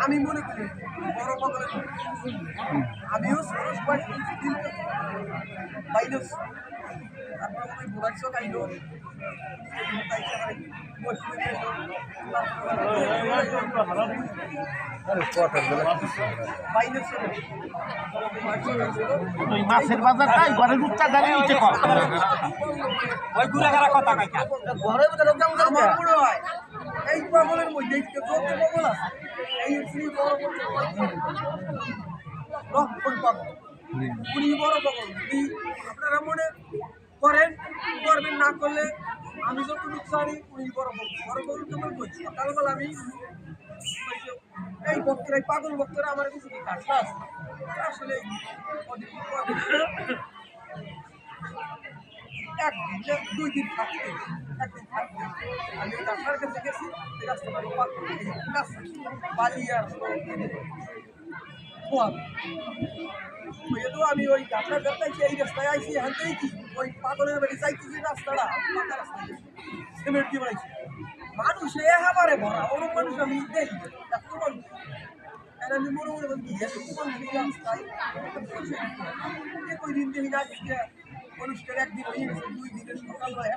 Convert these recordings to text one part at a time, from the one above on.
আমি মনে করি বড় পাগলের আমিও সরস পাই বাইরেস তারপরে ওই বোরাইছো খাইলো মাছের বাজারটাই ঘরের উচ্চা দাঁড়িয়ে নিচে কম ওই ঘুরে গেলা কথা কাকা ঘরের ভিতরে আমার মনে হয় এই পাগলের মধ্যে যত পাগল আছে এই লক্ষণ পাগল উনি বড় পাগল যদি আপনারা মনে করেন করবেন না করলে আমি যতটুকু জানি উনি বড় পাগল কেমন করছি সকালবেলা আমি এই ভক্তরা পাগল ভক্তরা আমার কিছু কি কাজ আছে আসলে একদিন 2 দিন থাকতে একদিন থাকতে আমি ডাক্তারের কাছে গেছি রাস্তাটা বালি আর আমি ওই ডাক্তার দেখাইছি এই রাস্তায় আইসি হাঁটতেই কি ওই পাগলের বাড়ি চাইছি যে রাস্তাটা পাকা রাস্তা সিমেন্ট দিয়ে বাড়াইছি মানুষ এবারে ভরা ওরকম মানুষ আমি দেখি এত মানুষ আমি মনে মনে বলছি এত মানুষ রাস্তায় কই দিন দেখি না অনুষ্ঠান একদিন হয়ে গেছে 2 দিনের সকালবেলা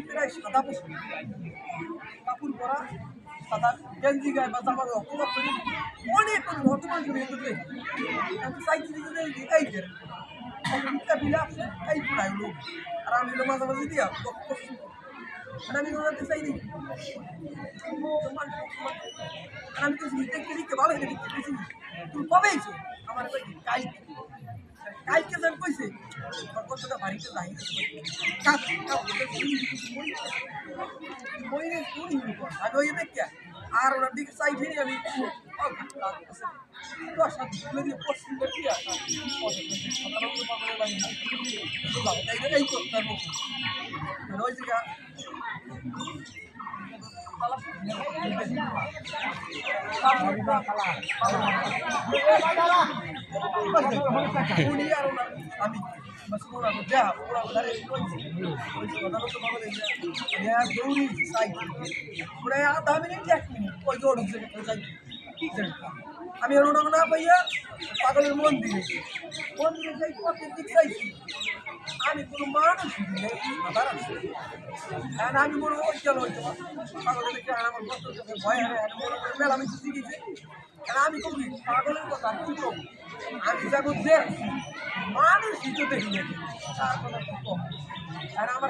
প্রায় সাদা পোশাক কাপড় পরা সাদা গেঞ্জি গায়ে বা জামা অপরাধ করে অনেক বর্তমান করে চাইছি এই বিলে আসছে এই পুরাই লোক আর আমি মাঝামাঝি দিয়া আমি ওনাতে চাইনি আমি তো দেখতে দেখতে ভালো হয়ে দেখতে পেয়েছি তুমি কবে আইছো আমার কালকে যেন কইছে কতটা বাড়িতে যাই আমি ওই দেখি আর ওনার দিকে চাই ফিরি আমি পশ্চিম এই করতে ওই জায়গা আমি দৌড়ি চাই পুরো 10 মিনিট 1 মিনিট ওই দৌড় আমি ওটা না পাইয়া পাগলের মন্দিরে যাই পথের দিক চাইছি আমি কোনো মানুষ আমি মনে হয় চলো পাগলের দিকে আমার ভয় মেলা আমি শিখেছি আমি কবি পাগলের কথা কি কম আমি যাবো যে মানুষ দেখি তার কথা কম আর আমার